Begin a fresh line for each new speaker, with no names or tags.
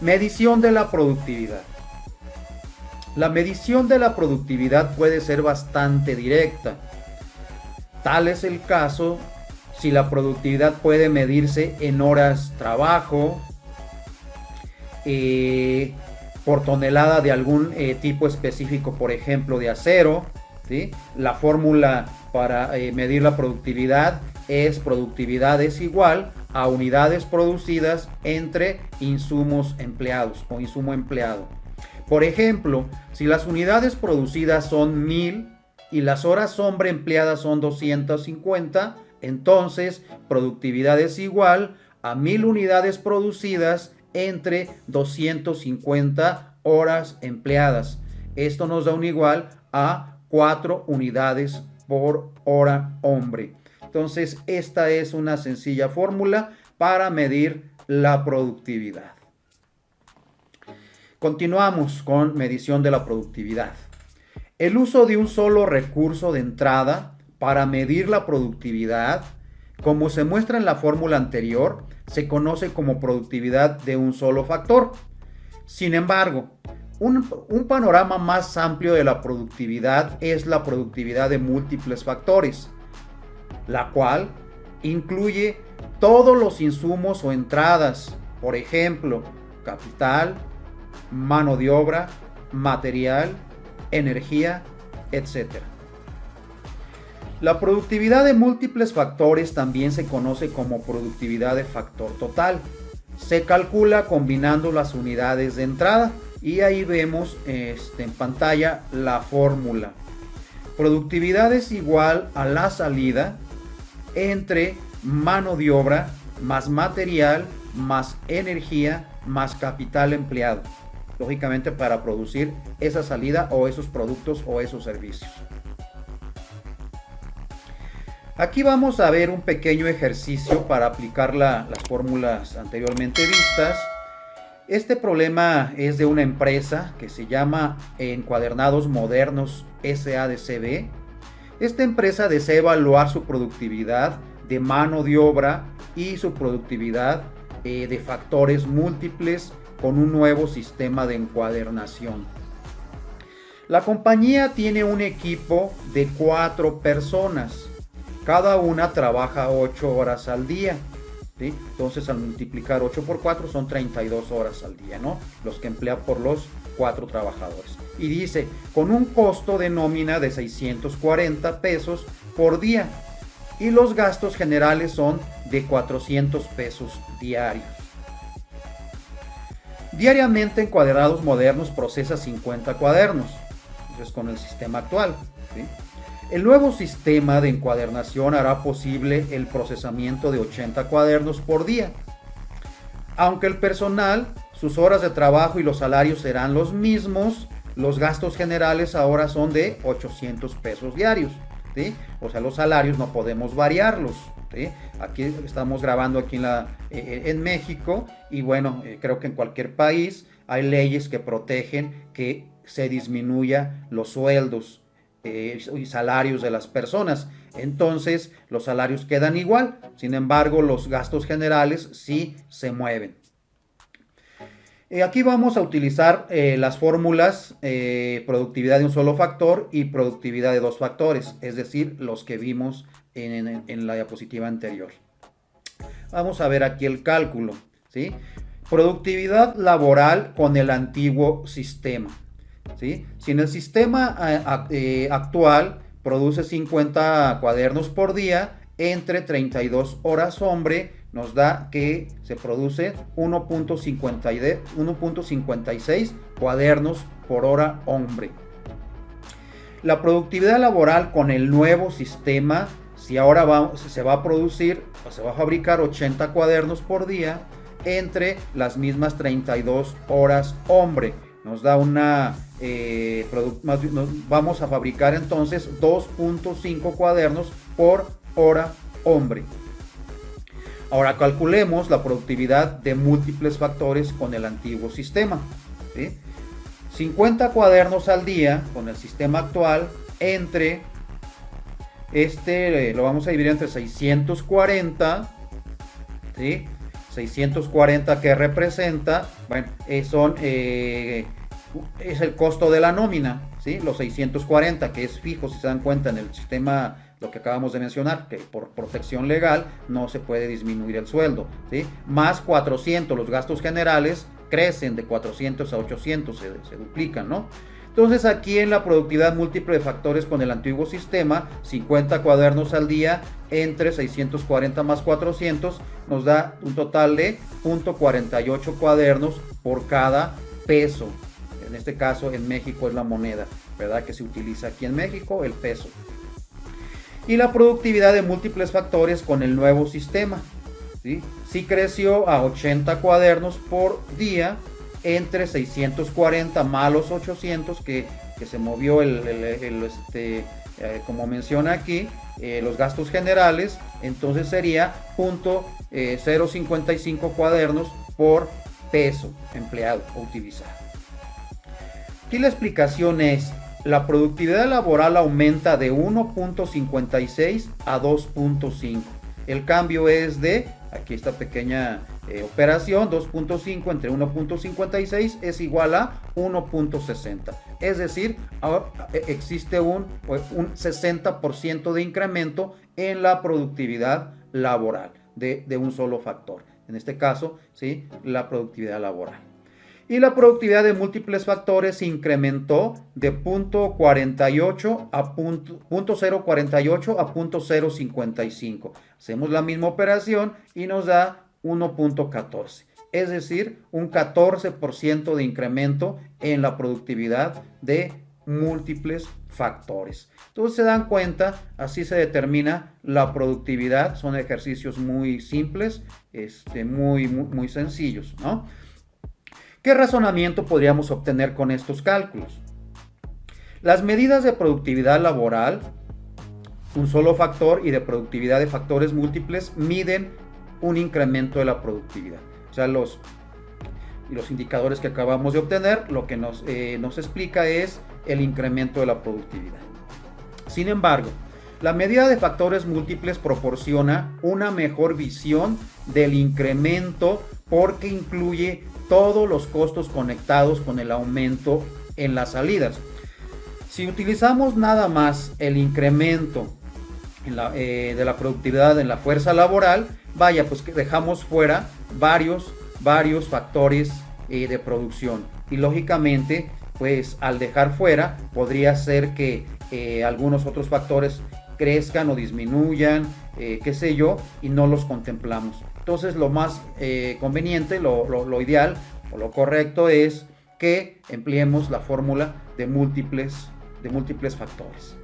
Medición de la productividad. La medición de la productividad puede ser bastante directa. Tal es el caso si la productividad puede medirse en horas trabajo, por tonelada de algún tipo específico, por ejemplo de acero, ¿sí? La fórmula para medir la productividad es igual a unidades producidas entre insumos empleados o insumo empleado. Por ejemplo, si las unidades producidas son 1000 y las horas hombre empleadas son 250, entonces productividad es igual a 1000 unidades producidas entre 250 horas empleadas. Esto nos da un igual a 4 unidades por hora hombre. Entonces, esta es una sencilla fórmula para medir la productividad. Continuamos con medición de la productividad. El uso de un solo recurso de entrada para medir la productividad, como se muestra en la fórmula anterior, se conoce como productividad de un solo factor. Sin embargo, un panorama más amplio de la productividad es la productividad de múltiples factores, la cual incluye todos los insumos o entradas, por ejemplo, capital, mano de obra, material, energía, etc. La productividad de múltiples factores también se conoce como productividad de factor total. Se calcula combinando las unidades de entrada y ahí vemos en pantalla la fórmula. Productividad es igual a la salida entre mano de obra más material más energía más capital empleado, lógicamente para producir esa salida o esos productos o esos servicios. Aquí vamos a ver un pequeño ejercicio para aplicar las fórmulas anteriormente vistas. Este problema es de una empresa que se llama Encuadernados Modernos SADCB. Esta empresa desea evaluar su productividad de mano de obra y su productividad de factores múltiples con un nuevo sistema de encuadernación. La compañía tiene un equipo de 4 personas. Cada una trabaja 8 horas al día. ¿Sí? Entonces al multiplicar 8 por 4 son 32 horas al día, ¿no? Los que emplea por los 4 trabajadores. Y dice, con un costo de nómina de 640 pesos por día. Y los gastos generales son de 400 pesos diarios. Diariamente Encuadernados Modernos procesa 50 cuadernos. Entonces con el sistema actual. ¿Sí? El nuevo sistema de encuadernación hará posible el procesamiento de 80 cuadernos por día. Aunque el personal, sus horas de trabajo y los salarios serán los mismos, los gastos generales ahora son de 800 pesos diarios. ¿Sí? O sea, los salarios no podemos variarlos. ¿Sí? Aquí estamos grabando aquí en México y bueno, creo que en cualquier país hay leyes que protegen que se disminuya los sueldos y salarios de las personas. Entonces los salarios quedan igual, sin embargo los gastos generales sí se mueven. Aquí vamos a utilizar las fórmulas productividad de un solo factor y productividad de 2 factores, es decir, los que vimos en la diapositiva anterior. Vamos a ver aquí el cálculo, ¿sí? Productividad laboral con el antiguo sistema. ¿Sí? Si en el sistema actual produce 50 cuadernos por día, entre 32 horas hombre, nos da que se produce 1.56 cuadernos por hora hombre. La productividad laboral con el nuevo sistema, si ahora se va a producir o se va a fabricar 80 cuadernos por día, entre las mismas 32 horas hombre, nos da vamos a fabricar entonces 2.5 cuadernos por hora hombre. Ahora calculemos la productividad de múltiples factores con el antiguo sistema. ¿Sí? 50 cuadernos al día con el sistema actual entre lo vamos a dividir entre 640, ¿sí? 640 que representa, bueno, es el costo de la nómina, ¿sí? Los 640 que es fijo, si se dan cuenta en el sistema, lo que acabamos de mencionar, que por protección legal no se puede disminuir el sueldo, ¿sí? Más 400, los gastos generales crecen de 400 a 800, se duplican, ¿no? Entonces aquí en la productividad múltiple de factores con el antiguo sistema, 50 cuadernos al día entre 640 más 400 nos da un total de 0.48 cuadernos por cada peso. En este caso en México es la moneda, ¿verdad? Que se utiliza aquí en México, el peso. Y la productividad de múltiples factores con el nuevo sistema, ¿sí? Sí creció a 80 cuadernos por día entre 640 más los 800 que se movió como menciona aquí, los gastos generales, entonces sería 0.055 cuadernos por peso empleado o utilizado. Aquí la explicación es: la productividad laboral aumenta de 1.56 a 2.5. El cambio es de, aquí esta pequeña operación, 2.5 entre 1.56 es igual a 1.60. Es decir, ahora existe un 60% de incremento en la productividad laboral de un solo factor. En este caso, ¿sí? La productividad laboral. Y la productividad de múltiples factores se incrementó de 0.48 a 0.048 a 0.055. Hacemos la misma operación y nos da 1.14. Es decir, un 14% de incremento en la productividad de múltiples factores. Entonces se dan cuenta, así se determina la productividad. Son ejercicios muy simples, muy sencillos, ¿no? ¿Qué razonamiento podríamos obtener con estos cálculos? Las medidas de productividad laboral, un solo factor, y de productividad de factores múltiples miden un incremento de la productividad. O sea, los indicadores que acabamos de obtener lo que nos explica es el incremento de la productividad. Sin embargo, la medida de factores múltiples proporciona una mejor visión del incremento porque incluye todos los costos conectados con el aumento en las salidas. Si utilizamos nada más el incremento de la productividad en la fuerza laboral, vaya, pues que dejamos fuera varios factores de producción, y lógicamente pues al dejar fuera podría ser que algunos otros factores crezcan o disminuyan, qué sé yo, y no los contemplamos. Entonces lo más conveniente, lo ideal o lo correcto es que empleemos la fórmula de múltiples factores.